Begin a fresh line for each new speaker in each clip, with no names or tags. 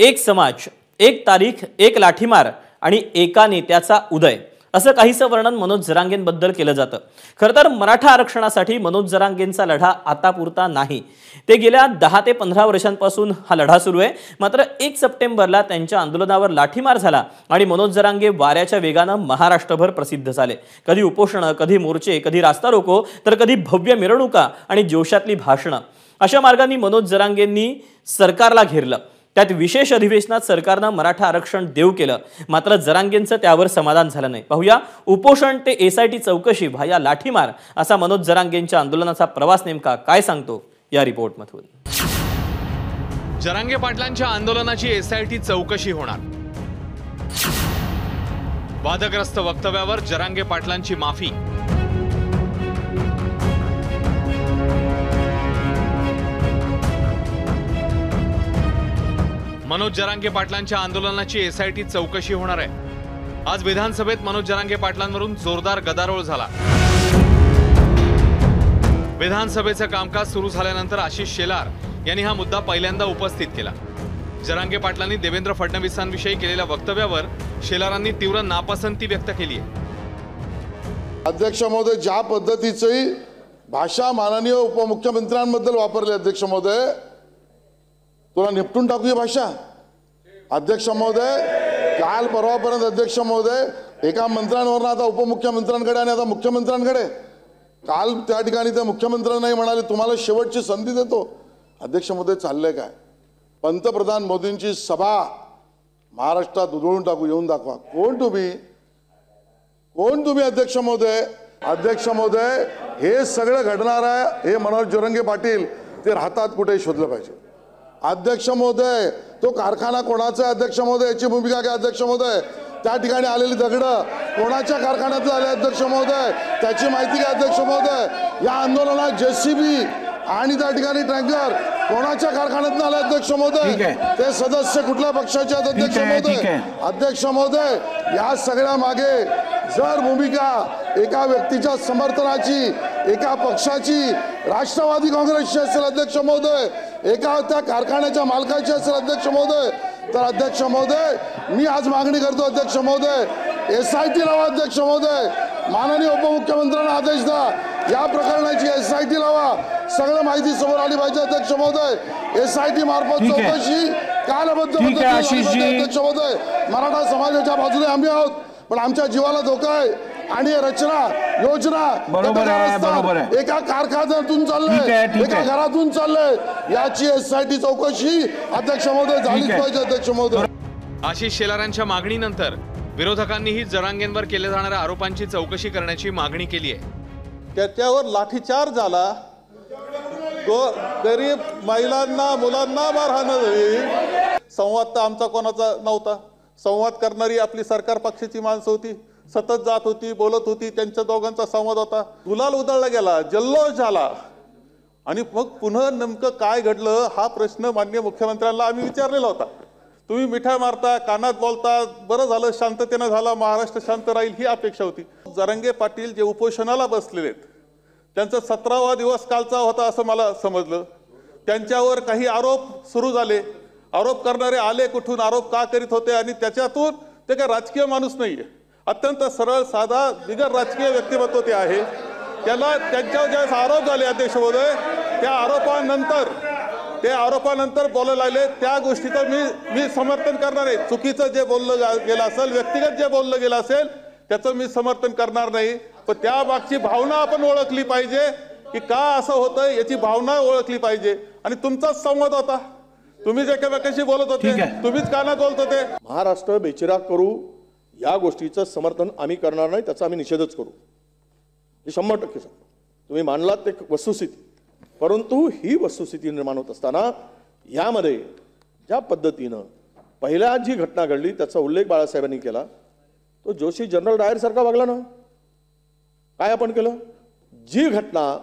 एक समाज, एक तारीख, एक लाठीमार आणि एका नेत्याचा उदय असं काहीसं वर्णन मनोज जरांगेंबद्दल केलं जातं। खरं तर मराठा आरक्षणासाठी मनोज जरांगेंचा लढा आतापुरता नाही, ते गेल्या 10 ते 15 वर्षांपासून हा लढा सुरू आहे। मात्र 1 सप्टेंबरला त्यांच्या आंदोलनावर लाठीमार झाला आणि मनोज जरांगे वाऱ्याच्या वेगानं महाराष्ट्रभर प्रसिद्ध झाले। कधी उपोषण, कधी मोर्चे, कधी रास्ता रोको, तर कधी भव्य मिरवणुका आणि जोशातली भाषणं, अशा मार्गांनी मनोज जरांगेंनी सरकारला घेरलं। त्यात विशेष अधिवेशनात सरकारनं मराठा आरक्षण देऊ केलं, मात्र जरांगेंचं त्यावर समाधान झालं नाही। पाहूया उपोषण ते एसआयटी चौकशी व्हाया लाठीमार असा मनोज जरांगेंच्या आंदोलनाचा प्रवास नेमका काय सांगतो या रिपोर्टमधून।
जरांगे पाटलांच्या आंदोलनाची एसआयटी चौकशी होणार। वादग्रस्त वक्तव्यावर जरांगे पाटलांची माफी। मनोज जरांगे पाटलांच्या आंदोलनाची एसआयटी चौकशी होणार आहे। आज विधानसभेत मनोज जरांगे पाटलांवरून जोरदार गदारोळ झाला। विधानसभेचं कामकाज सुरू झाल्यानंतर आशिष शेलार यांनी हा मुद्दा पहिल्यांदा उपस्थित केला। जरांगे पाटलांनी देवेंद्र फडणवीसांविषयी केलेल्या वक्तव्यावर शेलारांनी तीव्र नापसंती व्यक्त केली आहे।
अध्यक्ष महोदय, ज्या पद्धतीची भाषा माननीय उपमुख्यमंत्र्यांबद्दल वापरली, अध्यक्ष महोदय तुला निपटून टाकू ही भाषा। अध्यक्ष महोदय, काल परवापर्यंत अध्यक्ष महोदय एका मंत्र्यांवर आता उपमुख्यमंत्र्यांकडे आणि आता मुख्यमंत्र्यांकडे, काल त्या ठिकाणी त्या मुख्यमंत्र्यांनाही म्हणाले तुम्हाला शेवटची संधी देतो। अध्यक्ष महोदय चाललंय काय? पंतप्रधान मोदींची सभा महाराष्ट्रात उधळून टाकू, येऊन दाखवा कोण तुम्ही, कोण तुम्ही अध्यक्ष महोदय। अध्यक्ष महोदय, हे सगळं घडणार आहे हे मनोज जरांगे पाटील ते राहतात कुठे शोधलं पाहिजे। अध्यक्ष महोदय, तो कारखाना कोणाचा आहे अध्यक्ष महोदय, याची भूमिका काय अध्यक्ष महोदय? त्या ठिकाणी आलेली दगड कोणाच्या कारखान्यातून आले अध्यक्ष महोदय, त्याची माहिती काय अध्यक्ष महोदय? या आंदोलनात जेसीबी आणि त्या ठिकाणी टँकर कोणाच्या कारखान्यातून आले अध्यक्ष महोदय? ते सदस्य कुठल्या पक्षाचे आहेत अध्यक्ष महोदय? अध्यक्ष महोदय, या सगळ्या मागे जर भूमिका एका व्यक्तीच्या समर्थनाची, एका पक्षाची, राष्ट्रवादी काँग्रेसची असेल अध्यक्ष महोदय, एका त्या कारखान्याच्या मालकाची असेल अध्यक्ष महोदय, तर अध्यक्ष महोदय मी आज मागणी करतो अध्यक्ष महोदय, एसआयटी लावा अध्यक्ष महोदय। माननीय उपमुख्यमंत्र्यांना आदेश द्या, या प्रकरणाची एसआयटी लावा, सगळं माहिती समोर आली पाहिजे अध्यक्ष महोदय। एसआयटी मार्फत चौकशी कालबद्ध अध्यक्ष महोदय। मराठा समाजाच्या बाजूने आम्ही आहोत, पण आमच्या जीवाला धोका आहे आणि रचना योजना एका कारखान्यातून चाललंय, एका घरातून चाललंय, याची एसआयटी चौकशी अध्यक्ष महोदय झालीच पाहिजे अध्यक्ष महोदय।
आशिष शेलारांच्या मागणीनंतर विरोधकांनीही जरांगेंवर केल्या जाणाऱ्या आरोपांची चौकशी करण्याची मागणी केली आहे।
त्याच्यावर लाठीचार्ज झाला, गरीब महिलांना मुलांना मारहाण झाली। संवाद तर आमचा कोणाचा नव्हता, संवाद करणारी आपली सरकार पक्षाची माणसं होती, सतत जात होती, बोलत होती, त्यांच्या दोघांचा संवाद होता। गुलाल उधळला गेला, जल्लोष झाला आणि मग पुन्हा नेमकं काय घडलं हा प्रश्न माननीय मुख्यमंत्र्यांना आम्ही विचारलेला होता। तुम्ही मिठा मारता, कानात बोलता, बरं झालं शांततेनं झाला, महाराष्ट्र शांत राहील ही अपेक्षा होती। जरांगे पाटील जे उपोषणाला बसलेले आहेत त्यांचा 17वा दिवस कालचा होता असं मला समजलं। त्यांच्यावर काही आरोप सुरू झाले, आरोप करणारे आले कुठून, आरोप का करीत होते आणि त्याच्यातून ते काय राजकीय माणूस नाहीये, अत्यंत सरळ साधा बिगर राजकीय व्यक्तिमत्व ते आहे। त्याला त्यांच्यावर ज्यावेळेस आरोप झाले अध्यक्ष महोदय, त्या आरोपानंतर बोलायला लागले, त्या गोष्टीचं मी समर्थन करणार आहे। चुकीचं जे बोललं गेलं असेल, व्यक्तिगत जे बोललं गेलं असेल त्याचं मी समर्थन करणार नाही, पण त्या मागची भावना आपण ओळखली पाहिजे की का असं होतं याची भावना ओळखली पाहिजे। आणि तुमचाच संवाद होता, तुम्ही जे एकमेकांशी बोलत होते, तुम्हीच कानात बोलत होते।
महाराष्ट्र बेचिराग करू या गोष्टीचं समर्थन आम्ही करणार नाही, त्याचा आम्ही निषेधच करू, हे 100% सांगतो। तुम्ही मानलात ते वस्तुस्थिती, परंतु ही वस्तुस्थिती निर्माण होत असताना यामध्ये ज्या पद्धतीनं पहिल्या जी घटना घडली त्याचा उल्लेख बाळासाहेबांनी केला, तो जोशी जनरल डायर सारखा वागला ना। काय आपण केलं? जी घटना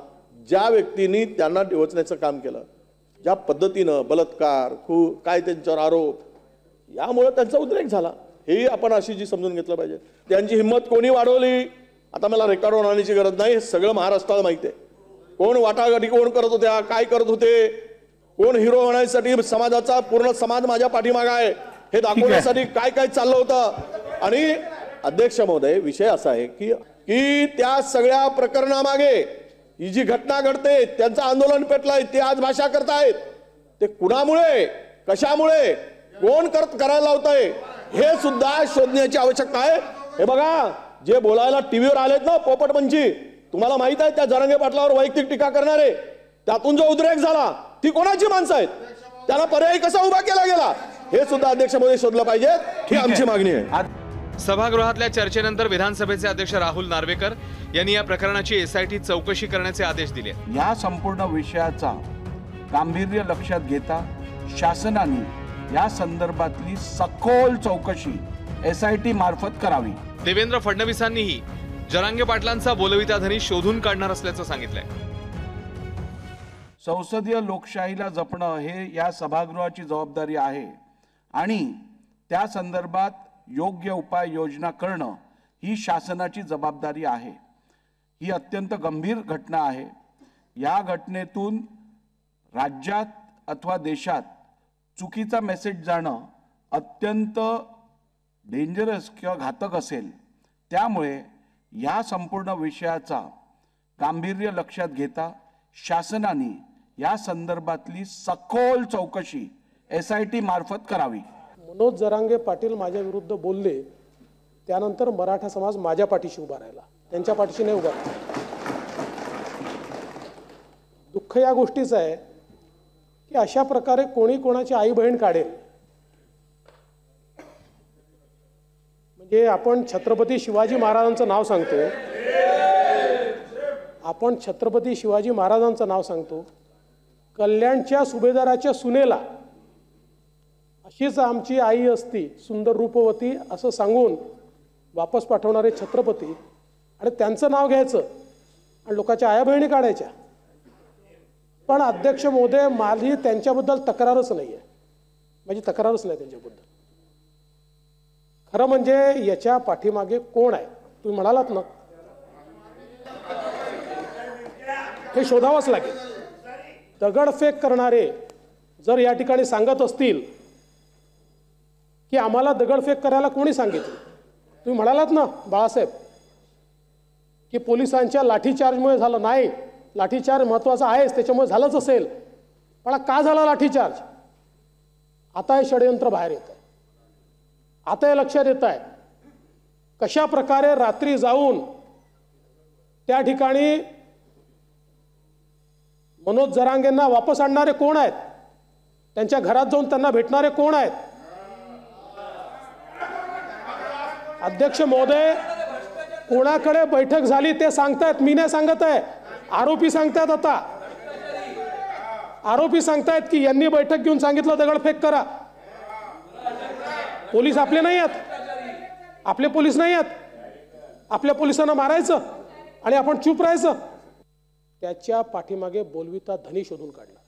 ज्या व्यक्तींनी त्यांना डिवचण्याचं काम केलं, ज्या पद्धतीनं बलात्कार, काय त्यांच्यावर आरोप, यामुळे त्यांचा उद्रेक झाला, हे आपण अशी जी समजून घेतलं पाहिजे। त्यांची हिंमत कोणी वाढवली आता मला रेकॉर्डवर आणण्याची गरज नाही, हे सगळं महाराष्ट्राला माहिती आहे। कोण वाटाघाटी कोण करत होत्या, काय करत होते, कोण हिरो होण्यासाठी समाजाचा पूर्ण समाज माझ्या पाठीमागे आहे हे दाखवण्यासाठी काय काय चाललं होतं। आणि अध्यक्ष महोदय, विषय असा आहे की त्या सगळ्या प्रकरणामागे ही जी घटना घडते, त्यांचं आंदोलन पेटलंय, ते आज भाषा करतायत, ते कुणामुळे, कशामुळे, कोण करायला लावतंय हे सुद्धा शोधण्याची आवश्यकता आहे। हे बघा, जे बोलायला टीव्हीवर आलेत ना पोपटपंची, तुम्हाला माहित आहे त्या जरांगे पाटलावर वैयक्तिक टीका करणारे, त्यातून जो उद्रेक झाला ती कोणाची माणसं आहेत, त्याला पर्याय कसा उभा केला गेला हे सुद्धा अध्यक्ष महोदय शोधलं पाहिजे, ही आमची मागणी आहे।
सभागृहातल्या चर्चेनंतर विधानसभेचे अध्यक्ष राहुल नार्वेकर यांनी या प्रकरणाची SIT चौकशी करण्याचे आदेश दिले।
या संपूर्ण विषयाचा गांभीर्य लक्षात घेता शासनाने या संदर्भातली सखोल चौकशी SIT मार्फत करावी।
देवेंद्र फडणवीसांनीही जरांगे पाटलांचा बोलविता धनी शोधून काढणार असल्याचं सांगितलंय।
संसदीय लोकशाहीला जपणं हे या सभागृहाची जबाबदारी आहे आणि त्या संदर्भात योग्य उपाययोजना करणं ही शासनाची जबाबदारी आहे। ही अत्यंत गंभीर घटना आहे। या घटनेतून राज्यात अथवा देशात चुकीचा मेसेज जाणं अत्यंत डेंजरस किंवा घातक असेल। त्यामुळे या संपूर्ण विषयाचा गांभीर्य लक्षात घेता शासनाने या संदर्भातली सखोल चौकशी SIT मार्फत करावी।
मनोज जरांगे पाटील माझ्या विरुद्ध बोलले, त्यानंतर मराठा समाज माझ्या पाठीशी उभा राहिला, त्यांच्या पाठीशी नाही उभा राहिला। दुःख या गोष्टीचं आहे की अशा प्रकारे कोणी कोणाची आई बहीण काढेल। म्हणजे आपण छत्रपती शिवाजी महाराजांचं नाव सांगतो, आपण छत्रपती शिवाजी महाराजांचं नाव सांगतो, कल्याणच्या सुभेदाराच्या सुनेला अशीच आमची आई असती सुंदर रूपवती असं सांगून वापस पाठवणारे छत्रपती, आणि त्यांचं नाव घ्यायचं आणि लोकांच्या आया बहिणी काढायच्या। पण अध्यक्ष महोदय, माझी त्यांच्याबद्दल तक्रारच नाही आहे, माझी तक्रारच नाही त्यांच्याबद्दल। खरं म्हणजे याच्या पाठीमागे कोण आहे तुम्ही म्हणालात ना, हे शोधावंच लागेल। दगडफेक करणारे जर या ठिकाणी सांगत असतील की आम्हाला दगडफेक करायला कोणी सांगितलं, तुम्ही म्हणालात ना बाळासाहेब की पोलिसांच्या लाठीचार्जमुळे झालं, नाही, लाठीचार्ज महत्त्वाचा आहेच, त्याच्यामुळे झालंच असेल, पण का झाला लाठीचार्ज? आता हे षडयंत्र बाहेर येत आहे, आता हे लक्षात येत आहे कशा प्रकारे रात्री जाऊन त्या ठिकाणी मनोज जरांगेंना वापस आणणारे कोण आहेत, त्यांच्या घरात जाऊन त्यांना भेटणारे कोण आहेत। अध्यक्ष महोदय, कोणाकडे बैठक झाली ते सांगतायत, मी नाही सांगत आहे, आरोपी सांगतायत। आता आरोपी सांगतायत की यांनी बैठक घेऊन सांगितलं दगडफेक करा। पोलीस आपले नाही आहेत, आपले पोलीस नाही आहेत। आपल्या पोलिसांना मारायचं आणि आपण चूप राहायचं। त्याच्या पाठीमागे बोलविता धनी शोधून काढला।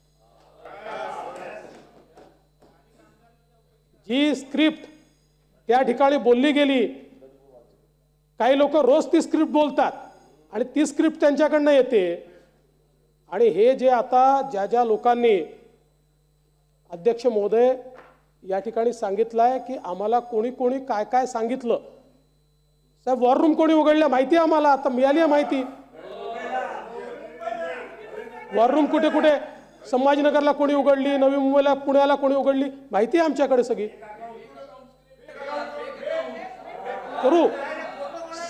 जी स्क्रिप्ट त्या ठिकाणी बोलली गेली, काही लोक रोज ती स्क्रिप्ट बोलतात आणि ती स्क्रिप्ट त्यांच्याकडनं येते। आणि हे जे आता ज्या ज्या लोकांनी अध्यक्ष महोदय या ठिकाणी सांगितलं आहे की आम्हाला कोणी कोणी काय काय सांगितलं, साहेब वॉर रूम कोणी उघडल्या माहिती आहे आम्हाला, आता मिळाली आहे माहिती। वॉर रूम कुठे कुठे संभाजीनगरला कोणी उघडली, नवी मुंबईला, पुण्याला कोणी उघडली, माहिती आहे आमच्याकडे सगळी। करू,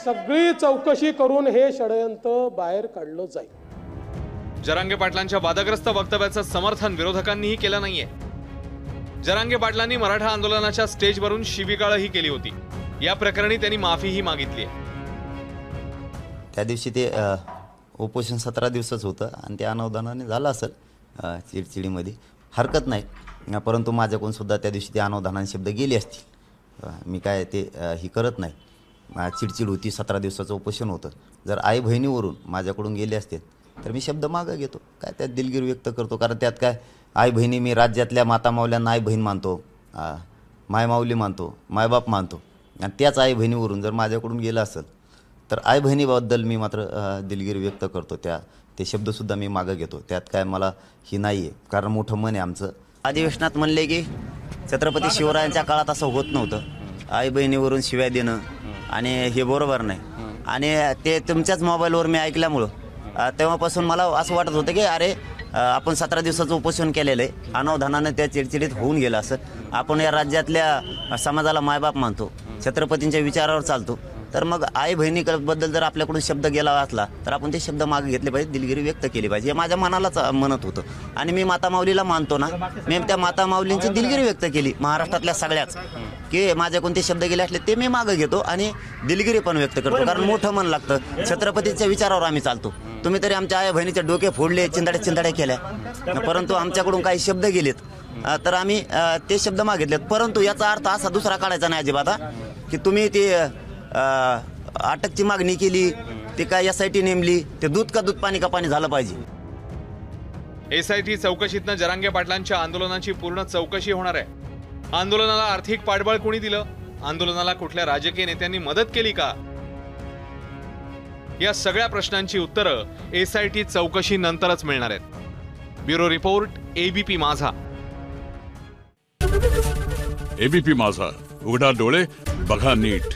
सगळी चौकशी करून हे षडयंत्र बाहेर काढलं जाईल।
जरांगे पाटलांच्या वादग्रस्त वक्तव्याचं समर्थन विरोधकांनीही केलं नाहीये। जरांगे पाटलांनी मराठा आंदोलनाच्या स्टेजवरून शिवीगाळही केली होती। या प्रकरणी त्यांनी माफीही मागितली आहे।
त्या दिवशी ते उपोषण 17 दिवसाचं होतं आणि त्या अनावधानाने झालं असेल चिडचिडीमध्ये, हरकत नाही, परंतु माझ्याकडून सुद्धा त्या दिवशी ते अनावधानाने शब्द गेले असतील। मी काय ते ही करत नाही, चिडचिड होती, 17 दिवसाचं उपोषण होतं। जर आई बहिणीवरून माझ्याकडून गेले असतील तर मी शब्द मागं घेतो, काय त्यात दिलगिरी व्यक्त करतो, कारण त्यात काय आई बहिणी, मी राज्यातल्या माता माऊल्यांना आई बहीण मानतो, माय माऊली मानतो, मायबाप मानतो, आणि त्याच आई बहिणीवरून जर माझ्याकडून गेलं असेल तर आई बहिणीबद्दल मी मात्र दिलगिरी व्यक्त करतो, त्या ते शब्दसुद्धा मी मागं घेतो. त्यात काय मला ही नाही आहे, कारण मोठं मन आहे आमचं. अधिवेशनात म्हणले की छत्रपती शिवरायांच्या काळात असं होत नव्हतं, आई बहिणीवरून शिव्या देणं, आणि हे बरोबर नाही. आणि ते तुमच्याच मोबाईलवर मी ऐकल्यामुळं तेव्हापासून मला असं वाटत होतं की अरे आपण 17 दिवसाचं उपोषण केलेलं आहे, अनावधानानं त्या चिडचिडीत होऊन गेलं असं. आपण या राज्यातल्या समाजाला मायबाप मानतो, छत्रपतींच्या विचारावर चालतो, तर मग आई बहिणीबद्दल जर आपल्याकडून शब्द गेला असला तर आपण ते शब्द मागे घेतले पाहिजे, दिलगिरी व्यक्त केली पाहिजे. हे माझ्या मनालाच म्हणत होतं. आणि मी माता माऊलीला मानतो ना, मी त्या माता माऊलींची दिलगिरी व्यक्त केली महाराष्ट्रातल्या सगळ्याच, की माझ्याकडून ते शब्द गेले असले ते मी मागे घेतो आणि दिलगिरी पण व्यक्त करतो, कारण मोठं मन लागतं. छत्रपतींच्या विचारावर आम्ही चालतो. तुम्ही तरी आमच्या आई बहिणीचे डोके फोडले, चिंदाड्या केल्या, परंतु आमच्याकडून काही शब्द गेलेत तर आम्ही ते शब्द मागितलेत. परंतु याचा अर्थ असा दुसरा काढायचा नाही अजिबात, की तुम्ही ते अटकची मागणी केली, ते काय SIT नेमली, ते दूध का दूध पाणी का पाणी झालं पाहिजे.
SIT चौकशीतनं जरांगे पाटलांच्या आंदोलनाची पूर्ण चौकशी होणार आहे. आंदोलनाला आर्थिक पाठबळ कोणी दिलं? आंदोलनाला कुठल्या राजकीय नेत्यांनी मदत केली का? या सगळ्या प्रश्नांची उत्तरं SIT चौकशी नंतरच मिळणार आहेत. ब्युरो रिपोर्ट, ABP माझा.
ABP माझा, उघडा डोळे बघा नीट.